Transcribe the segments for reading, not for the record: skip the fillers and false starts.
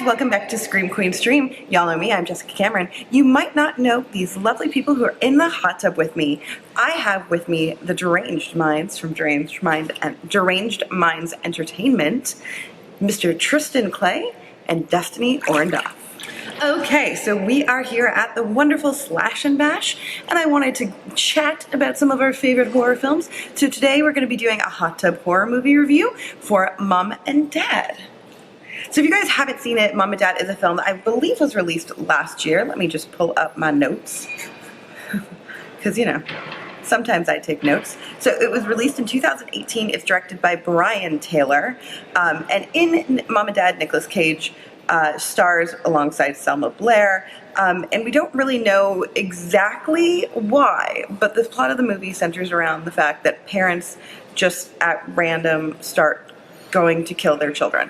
guys, welcome back to Scream Queen Stream. Y'all know me, I'm Jessica Cameron. You might not know these lovely people who are in the hot tub with me. I have with me the Deranged Minds from Deranged Minds Entertainment, Mr. Tristan Clay and Destiny Orndoff. Okay, so we are here at the wonderful Slash and Bash, and I wanted to chat about some of our favorite horror films. So today we're going to be doing a hot tub horror movie review for Mom and Dad. So if you guys haven't seen it, Mom and Dad is a film that I believe was released last year. Let me just pull up my notes. Because, you know, sometimes I take notes. So it was released in 2018. It's directed by Brian Taylor. And in Mom and Dad, Nicolas Cage stars alongside Selma Blair. And we don't really know exactly why, but the plot of the movie centers around the fact that parents just at random start going to kill their children.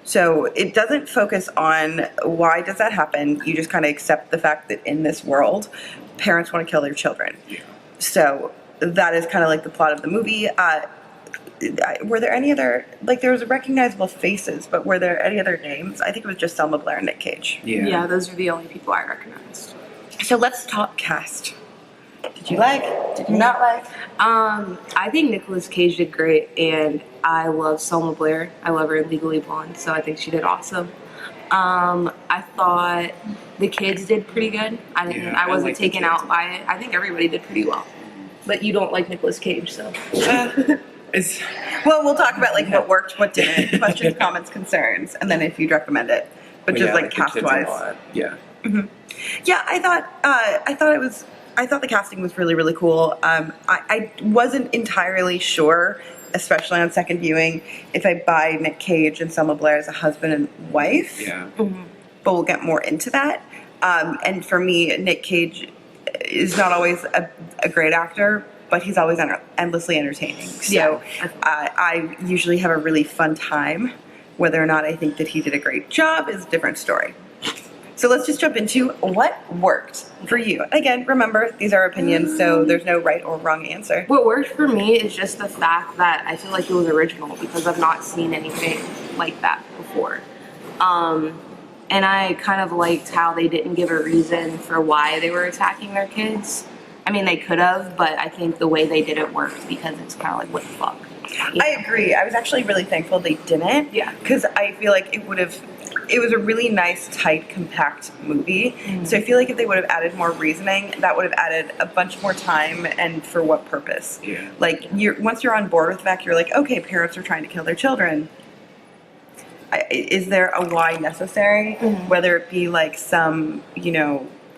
So it doesn't focus on why does that happen. You just kind of accept the fact that in this world, parents want to kill their children. So that is kind of like the plot of the movie. Were there any other, like there was recognizable faces, but were there any other names? I think it was just Selma Blair and Nick Cage. Yeah, those are the only people I recognized. So let's talk cast. Did you like? Did you not like? I think Nicolas Cage did great, and I love Selma Blair. I love her in Legally Blonde, so I think she did awesome. I thought the kids did pretty good. I wasn't taken out by it. I think everybody did pretty well. But you don't like Nicolas Cage, so. Well, we'll talk about like what worked, what didn't, questions, comments, concerns, and then if you'd recommend it. But just like cast-wise. Yeah. Mm-hmm. Yeah, I thought the casting was really, really cool. I wasn't entirely sure, especially on second viewing, if I buy Nick Cage and Selma Blair as a husband and wife. Yeah. Mm-hmm. But we'll get more into that. And for me, Nick Cage is not always a great actor, but he's always endlessly entertaining. So I usually have a really fun time. Whether or not I think that he did a great job is a different story. So let's just jump into what worked for you. Again, remember, these are opinions, so there's no right or wrong answer. What worked for me is just the fact that I feel like it was original because I've not seen anything like that before. And I kind of liked how they didn't give a reason for why they were attacking their kids. I mean, they could have, but I think the way they did it worked because it's kind of like, what the fuck? Yeah. I agree. I was actually really thankful they didn't. Yeah. Because I feel like it was a really nice, tight, compact movie. Mm-hmm. So I feel like if they would have added more reasoning, that would have added a bunch more time, and for what purpose? Yeah. Like, once you're on board with the fact, you're like, okay, parents are trying to kill their children. Is there a why necessary? Mm-hmm. Whether it be like some,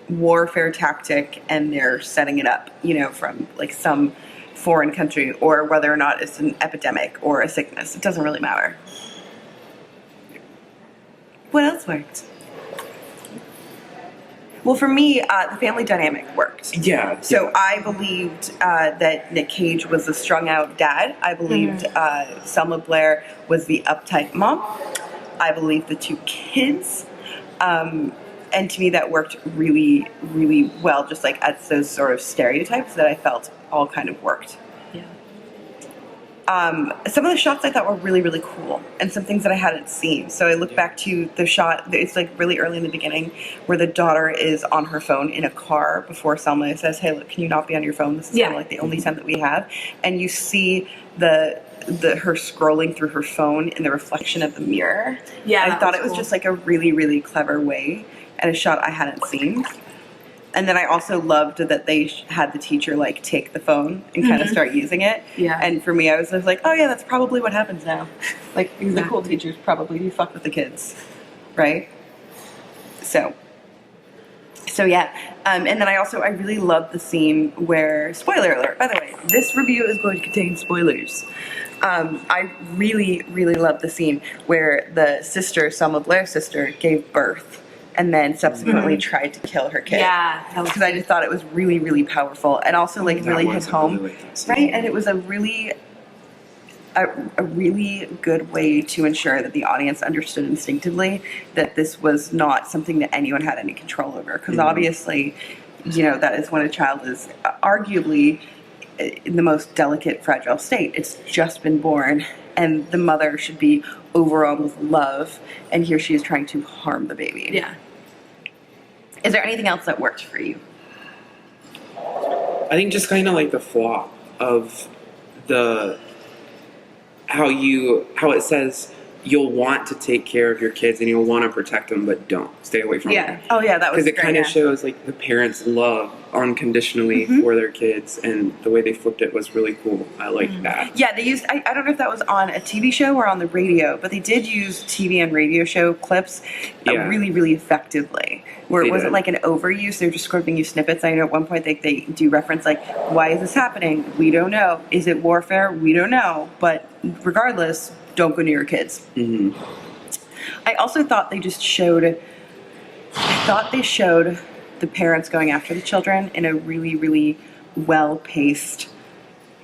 warfare tactic and they're setting it up, from like some foreign country, or whether or not it's an epidemic or a sickness. It doesn't really matter. What else worked? Well, for me, the family dynamic worked. Yeah. So I believed that Nick Cage was the strung-out dad. I believed Selma Blair was the uptight mom. I believed the two kids. And to me, that worked really, really well, just like as those sort of stereotypes that I felt all kind of worked. Yeah. Some of the shots I thought were really, really cool, and some things that I hadn't seen. So I look back to the shot, it's like really early in the beginning, where the daughter is on her phone in a car before Selma says, hey, look, can you not be on your phone? This is kind of like the only time that we have. And you see her scrolling through her phone in the reflection of the mirror. Yeah, I thought it was just like a really, really clever way, and a shot I hadn't seen. And then I also loved that they had the teacher like take the phone and kind of start using it. Yeah. And for me, I was just like, oh yeah, that's probably what happens now. Like the cool teachers probably do fuck with the kids, right? So yeah. And then I really loved the scene where, spoiler alert, by the way, this review is going to contain spoilers. I really, really loved the scene where the sister, Selma Blair's sister, gave birth and then subsequently tried to kill her kid. Yeah. Because I just thought it was really, really powerful, and also like really hit home, right? And it was a really good way to ensure that the audience understood instinctively that this was not something that anyone had any control over. Because obviously, that is when a child is arguably in the most delicate, fragile state. It's just been born, and the mother should be overwhelmed with love, and here she is trying to harm the baby. Yeah. Is there anything else that worked for you? I think just kind of like the flaw of how it says you'll want to take care of your kids and you'll want to protect them, but don't stay away from them. Oh yeah, that was Because it great, kind of yeah. shows like the parents' love unconditionally for their kids, and the way they flipped it was really cool. I like that. Yeah, they used, I don't know if that was on a TV show or on the radio, but they did use TV and radio show clips really, really effectively. Where it They wasn't did. like an overuse, they're just giving you snippets. I know at one point they do reference like, why is this happening? We don't know. Is it warfare? We don't know. But regardless, don't go near your kids. Mm-hmm. I also thought they showed the parents going after the children in a really, really well-paced,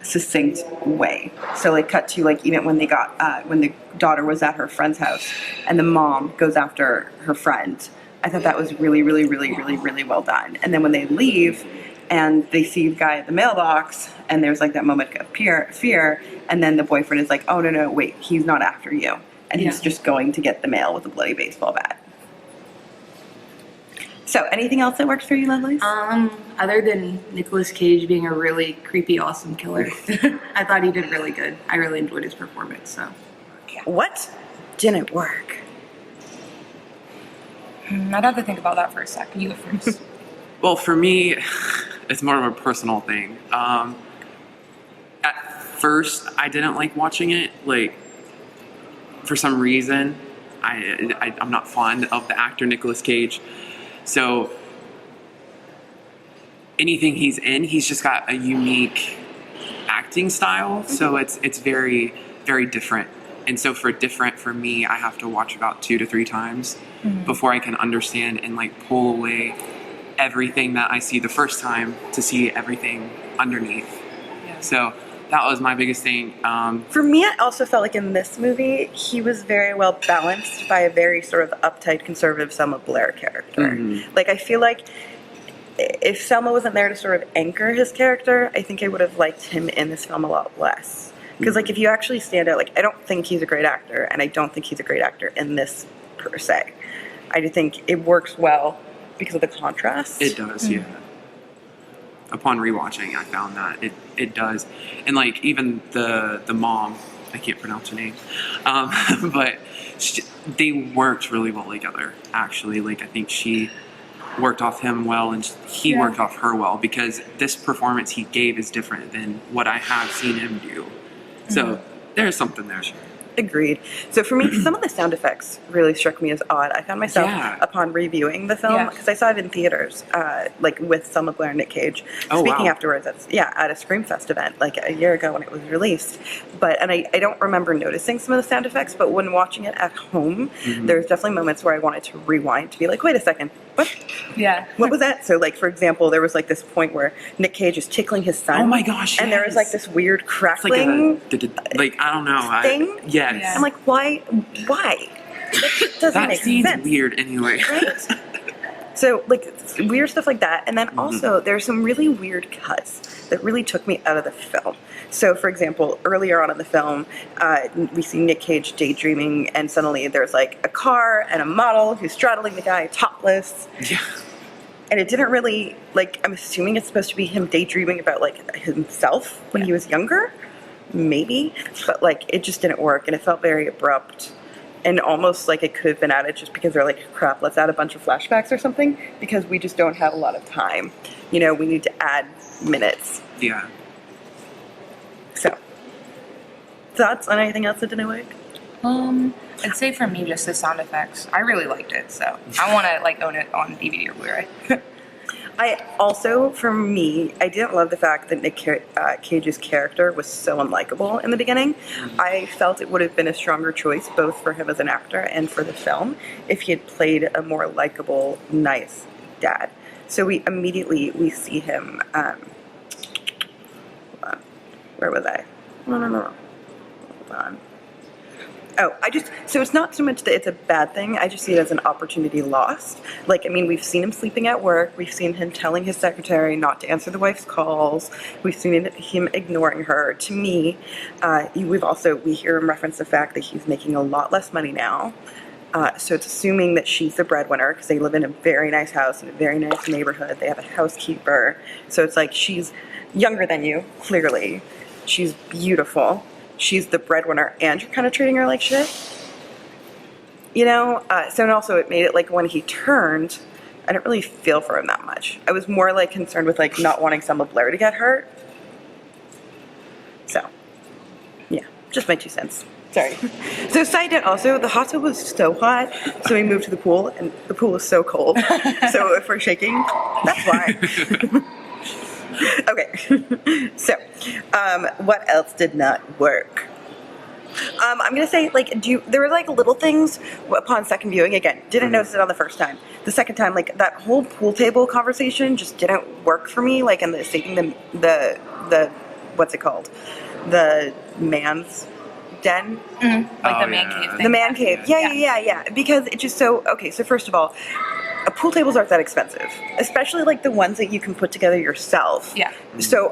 succinct way. So like cut to like even when they got when the daughter was at her friend's house and the mom goes after her friend. I thought that was really, really, really, really, really well done. And then when they leave and they see the guy at the mailbox and there's like that moment of fear, and then the boyfriend is like, oh no, wait, he's not after you. And he's just going to get the mail with a bloody baseball bat. So, anything else that works for you, Leslie? Other than Nicolas Cage being a really creepy, awesome killer, I thought he did really good. I really enjoyed his performance. So, What didn't work? I'd have to think about that for a second. You go first. Well, for me, it's more of a personal thing. At first, I didn't like watching it. Like, for some reason, I'm not fond of the actor Nicolas Cage. So, anything he's in, he's just got a unique acting style. So it's very, very different. And so for me, I have to watch about 2 to 3 times before I can understand and like pull away everything that I see the first time to see everything underneath. Yeah. So that was my biggest thing. For me, I also felt like in this movie, he was very well balanced by a very sort of uptight, conservative Selma Blair character. Like, I feel like if Selma wasn't there to sort of anchor his character, I think I would have liked him in this film a lot less. Because, like, if you actually stand out, like, I don't think he's a great actor, and I don't think he's a great actor in this per se. I do think it works well because of the contrast. It does, yeah. Upon rewatching, I found that it does. And like even the mom, I can't pronounce her name, but they worked really well together, actually. Like, I think she worked off him well and he worked off her well, because this performance he gave is different than what I have seen him do. So there's something there. Agreed. So for me, some of the sound effects really struck me as odd. I found myself, upon reviewing the film, because I saw it in theaters, like with Selma Blair and Nick Cage, speaking afterwards at a Screamfest event, like a year ago when it was released. And I don't remember noticing some of the sound effects, but when watching it at home, there's definitely moments where I wanted to rewind to be like, wait a second, what? Yeah. What was that? So, like, for example, there was like this point where Nick Cage is tickling his son. Oh my gosh, And there was like this weird It's crackling like I don't know. thing. Yes. Yeah. I'm like, why? That doesn't That make scene's sense. weird anyway. Right? So, like, weird stuff like that. And then also, there's some really weird cuts that really took me out of the film. So, for example, earlier on in the film, we see Nick Cage daydreaming, and suddenly there's, like, a car and a model who's straddling the guy topless. Yeah. And it didn't really, like, I'm assuming it's supposed to be him daydreaming about, like, himself when he was younger. Maybe. But, like, it just didn't work, and it felt very abrupt. And almost like it could have been added just because they're like, crap, let's add a bunch of flashbacks or something, because we just don't have a lot of time. You know, we need to add minutes. Yeah. So, thoughts on anything else that didn't work? I'd say for me, just the sound effects. I really liked it, so I want to like own it on DVD or Blu-ray. I also, for me, I didn't love the fact that Nick Cage's character was so unlikable in the beginning. I felt it would have been a stronger choice, both for him as an actor and for the film, if he had played a more likable, nice dad. So we see him, hold on. Where was I? No. Hold on. Oh, so it's not so much that it's a bad thing, I just see it as an opportunity lost. Like, I mean, we've seen him sleeping at work, we've seen him telling his secretary not to answer the wife's calls, we've seen him ignoring her. To me, we hear him reference the fact that he's making a lot less money now. So it's assuming that she's the breadwinner because they live in a very nice house in a very nice neighborhood. They have a housekeeper. So it's like she's younger than you, clearly. She's beautiful. She's the breadwinner and you're kind of treating her like shit. You know? And also it made it like when he turned, I didn't really feel for him that much. I was more like concerned with like not wanting Selma Blair to get hurt. So, yeah, just my 2 cents. Sorry. So side note also, the hot tub was so hot, so we moved to the pool, and the pool was so cold. So if we're shaking, that's why. Okay. So, what else did not work? I'm gonna say, like, there were like little things upon second viewing. Again, didn't notice it on the first time. The second time, like that whole pool table conversation just didn't work for me. Like, in the saving the what's it called? The man's den. Like the man cave thing. The man cave. Yeah. Because it's just so, okay, so first of all, pool tables aren't that expensive, especially like the ones that you can put together yourself. Yeah. So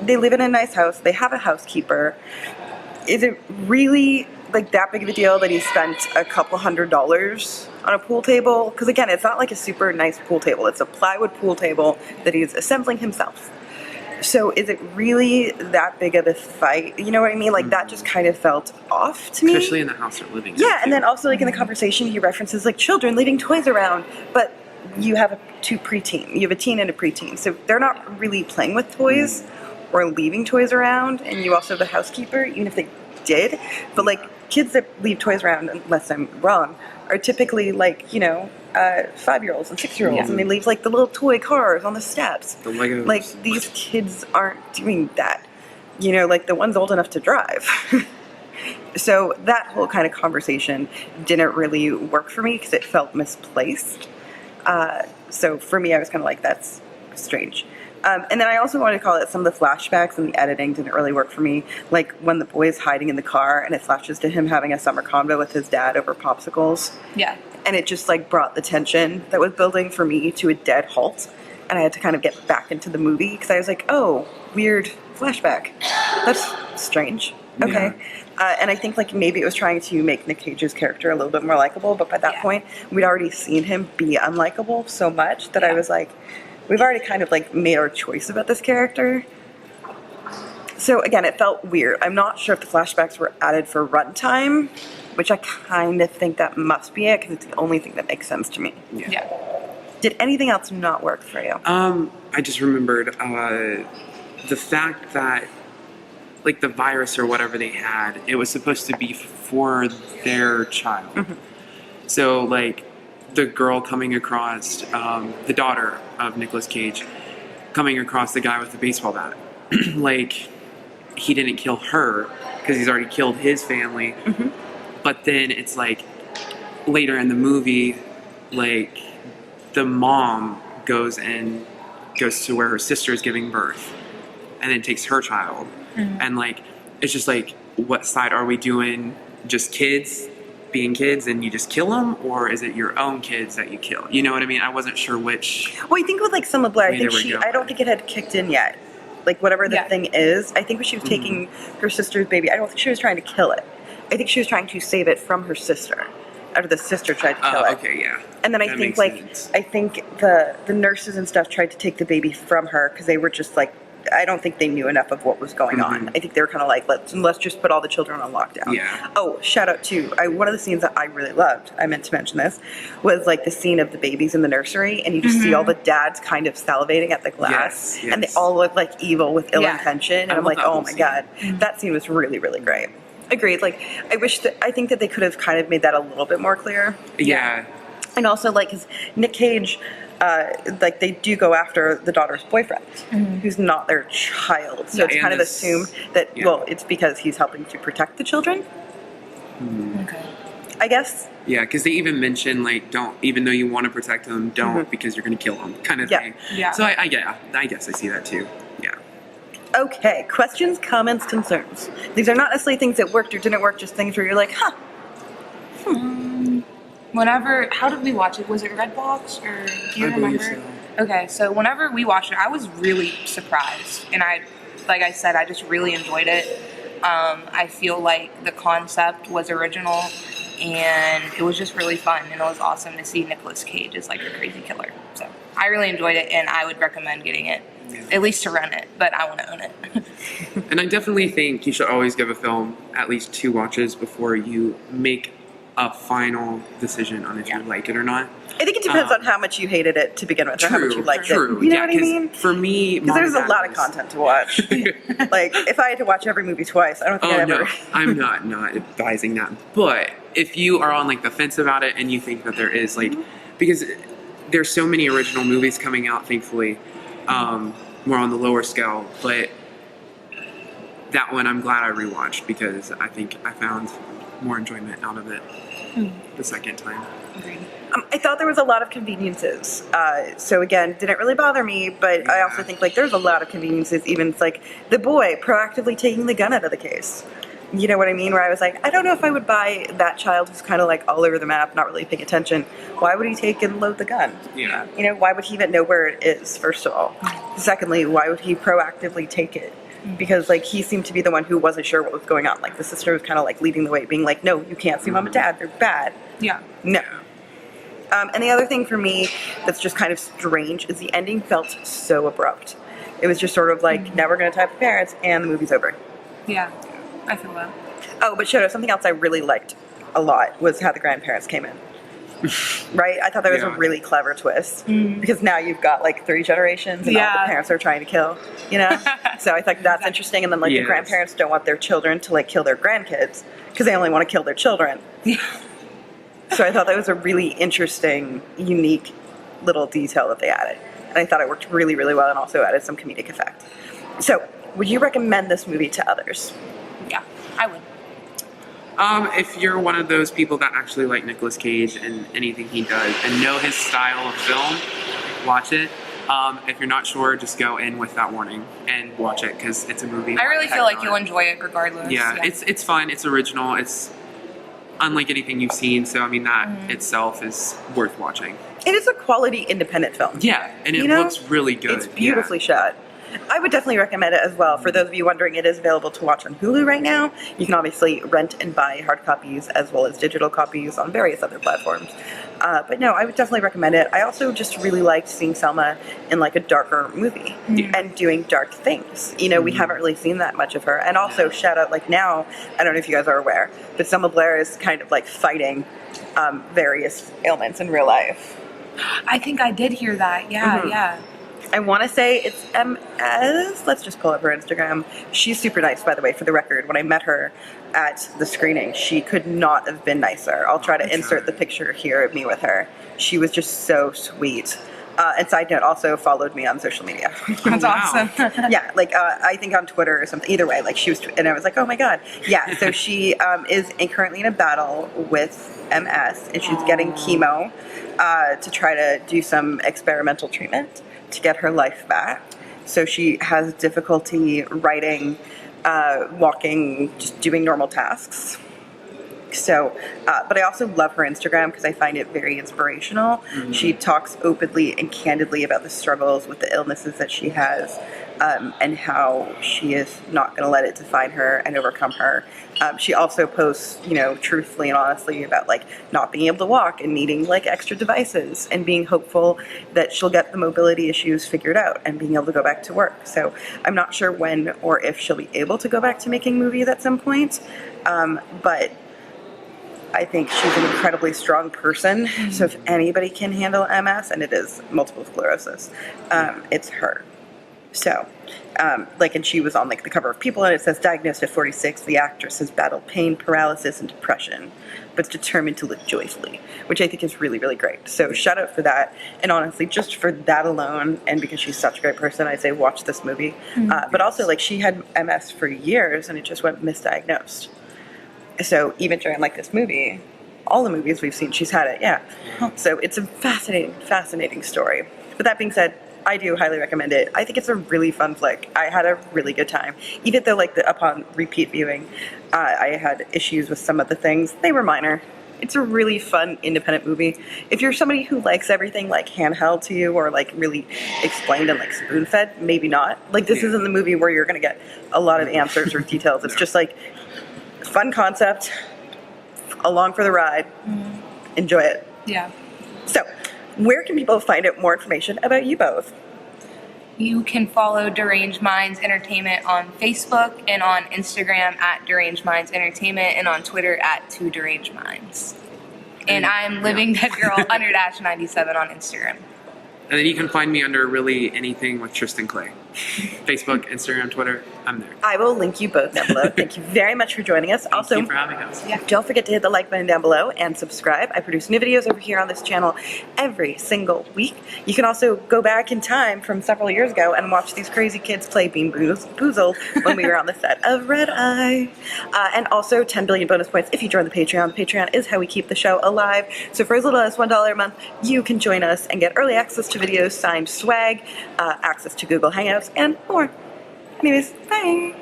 they live in a nice house, they have a housekeeper. Is it really like that big of a deal that he spent a couple $100s on a pool table? Because again, it's not like a super nice pool table. It's a plywood pool table that he's assembling himself. So is it really that big of a fight? You know what I mean? Like that just kind of felt off to me. Especially in the house they're living in. Yeah, and then also like in the conversation he references like children leaving toys around, but you have two preteen. You have a teen and a preteen. So they're not really playing with toys or leaving toys around, and you also have the housekeeper, even if they did. But like kids that leave toys around, unless I'm wrong, are typically like, 5-year-olds and 6-year-olds, and they leave like the little toy cars on the steps. The Legos. Like these kids aren't doing that. Like the one's old enough to drive. So that whole kind of conversation didn't really work for me because it felt misplaced. So for me, I was kind of like, that's strange. And then I also wanted to call it some of the flashbacks and the editing didn't really work for me. Like when the boy's hiding in the car and it flashes to him having a summer convo with his dad over popsicles. Yeah. And it just like brought the tension that was building for me to a dead halt. And I had to kind of get back into the movie because I was like, oh, weird flashback. That's strange. Okay. Yeah. And I think like maybe it was trying to make Nick Cage's character a little bit more likable. But by that point, we'd already seen him be unlikable so much that I was like, we've already kind of like made our choice about this character. So again, it felt weird. I'm not sure if the flashbacks were added for runtime, which I kind of think that must be it because it's the only thing that makes sense to me. Yeah. Did anything else not work for you? I just remembered the fact that like the virus or whatever they had, it was supposed to be for their child. Mm-hmm. So like the girl coming across, the daughter of Nicolas Cage, coming across the guy with the baseball bat. Like, he didn't kill her because he's already killed his family. Mm-hmm. But then it's like, later in the movie, like, the mom goes to where her sister is giving birth and then takes her child. Mm-hmm. And like, it's just like, what side are we doing? Just kids being kids and you just kill them, or is it your own kids that you kill? You know what I mean? I wasn't sure which. Well, I think with like Selma Blair, I don't think it had kicked in yet. Like whatever the thing is, I think when she was taking her sister's baby, I don't think she was trying to kill it. I think she was trying to save it from her sister. Or the sister tried to kill it. Okay, yeah. And then I think the nurses and stuff tried to take the baby from her because they were just like, I don't think they knew enough of what was going on. I think they were kind of like, let's just put all the children on lockdown. Yeah. Oh, shout out to one of the scenes that I really loved, I meant to mention this, was like the scene of the babies in the nursery, and you just see all the dads kind of salivating at the glass, and they all look like evil with ill intention, and I'm like, oh my god, that scene was really, really great. Agreed. Like, I think that they could have kind of made that a little bit more clear. Yeah. And also, like, 'cause Nick Cage, like, they do go after the daughter's boyfriend, who's not their child. So it's kind of assumed that, well, it's because he's helping to protect the children. Okay. I guess. Yeah, because they even mention, like, don't, even though you want to protect them, don't because you're going to kill them, kind of thing. Yeah. So I guess I see that too. Yeah. Okay, questions, comments, concerns. These are not necessarily things that worked or didn't work, just things where you're like, huh. Whenever, how did we watch it? Was it Redbox or do you I believe remember? Okay, so whenever we watched it, I was really surprised, and like I said, I just really enjoyed it. I feel like the concept was original, and it was just really fun, and it was awesome to see Nicolas Cage as like a crazy killer. So I really enjoyed it, and I would recommend getting it, at least to rent it, but I want to own it. And I definitely think you should always give a film at least 2 watches before you make a final decision on if you like it or not. I think it depends on how much you hated it to begin with, or how much you liked it. True. You know Yeah, what I mean? For me, Because there's a lot of content to watch. Like, if I had to watch every movie twice, I don't think I'd ever. No, I'm not advising that. But if you are on like the fence about it and you think that there is like, because there's so many original movies coming out, thankfully, more on the lower scale. But that one I'm glad I rewatched because I think I found more enjoyment out of it the second time. I thought there was a lot of conveniences. So again, didn't really bother me, but I also think like there's a lot of conveniences. Even it's like the boy proactively taking the gun out of the case. You know what I mean? Where I was like, I don't know if I would buy that child who's kind of like all over the map, not really paying attention. Why would he take and load the gun? Yeah. You know, why would he even know where it is, first of all? Secondly, why would he proactively take it? Because like he seemed to be the one who wasn't sure what was going on. Like the sister was kind of like leading the way, being like, no, you can't see mom and dad. They're bad. Yeah. No. And the other thing for me that's just kind of strange is the ending felt so abrupt. It was just sort of like, now we're going to type the parents and the movie's over. Yeah, I feel that. Oh, but Shoto, something else I really liked a lot was how the grandparents came in. Right? I thought that was a really clever twist. Because now you've got like 3 generations and all the parents are trying to kill, you know? So I think that's interesting. And then like the grandparents don't want their children to like kill their grandkids because they only want to kill their children. Yeah. So I thought that was a really interesting, unique little detail that they added. And I thought it worked really, really well and also added some comedic effect. So, would you recommend this movie to others? Yeah, I would. If you're one of those people that actually like Nicolas Cage and anything he does and know his style of film, watch it. If you're not sure, just go in with that warning and watch it because it's a movie. I really feel like you'll enjoy it regardless. Yeah, it's fun. It's original. It's unlike anything you've seen. So I mean that itself is worth watching. It is a quality independent film. Yeah, and it looks really good. It's beautifully shot. I would definitely recommend it as well. For those of you wondering, it is available to watch on Hulu right now. You can obviously rent and buy hard copies as well as digital copies on various other platforms. But no, I would definitely recommend it. I also just really liked seeing Selma in like a darker movie and doing dark things. You know, we haven't really seen that much of her. And also, shout out, like now, I don't know if you guys are aware, but Selma Blair is kind of like fighting various ailments in real life. I think I did hear that. Yeah, yeah. I want to say it's MS. Let's just pull up her Instagram. She's super nice, by the way, for the record. When I met her at the screening, she could not have been nicer. I'll try to insert the picture here of me with her. She was just so sweet. And side note, also followed me on social media. That's awesome. Yeah, like I think on Twitter or something. Either way, like she was, and I was like, oh my god. Yeah, so she is currently in a battle with MS, and she's getting chemo to try to do some experimental treatment to get her life back. So she has difficulty writing, walking, just doing normal tasks. So, but I also love her Instagram because I find it very inspirational. She talks openly and candidly about the struggles with the illnesses that she has, and how she is not going to let it define her and overcome her. She also posts, you know, truthfully and honestly about like not being able to walk and needing like extra devices and being hopeful that she'll get the mobility issues figured out and being able to go back to work. So I'm not sure when or if she'll be able to go back to making movies at some point, but I think she's an incredibly strong person. So if anybody can handle MS, and it is multiple sclerosis, it's her. So, and she was on like the cover of People, and it says, diagnosed at 46, the actress has battled pain, paralysis, and depression, but is determined to live joyfully, which I think is really, really great. So shout out for that. And honestly, just for that alone, and because she's such a great person, I say watch this movie. But also, like, she had MS for years, and it just went misdiagnosed. So even during like this movie, all the movies we've seen, she's had it, So it's a fascinating, fascinating story. But that being said, I do highly recommend it. I think it's a really fun flick. I had a really good time. Even though, like, upon repeat viewing, I had issues with some of the things. They were minor. It's a really fun, independent movie. If you're somebody who likes everything, like, handheld to you or, like, really explained and, like, spoon-fed, maybe not. Like, this isn't the movie where you're going to get a lot of answers or details. It's just, like, fun concept, along for the ride. Enjoy it. Yeah. So, where can people find out more information about you both? You can follow Deranged Minds Entertainment on Facebook and on Instagram at Deranged Minds Entertainment and on Twitter at 2DerangedMinds. And I'm Living Dead Girl _97 on Instagram. And then you can find me under really anything with Tristan Clay. Facebook, Instagram, Twitter, I'm there. I will link you both down below. Thank you very much for joining us. Also, Thank you for having us. don't forget to hit the like button down below and subscribe. I produce new videos over here on this channel every single week. You can also go back in time from several years ago and watch these crazy kids play Bean Boozled when we were on the set of Red Eye. And also 10 billion bonus points if you join the Patreon. Patreon is how we keep the show alive. So for as little as $1 a month, you can join us and get early access to videos, signed swag, access to Google Hangouts, and more. Anyways, bye!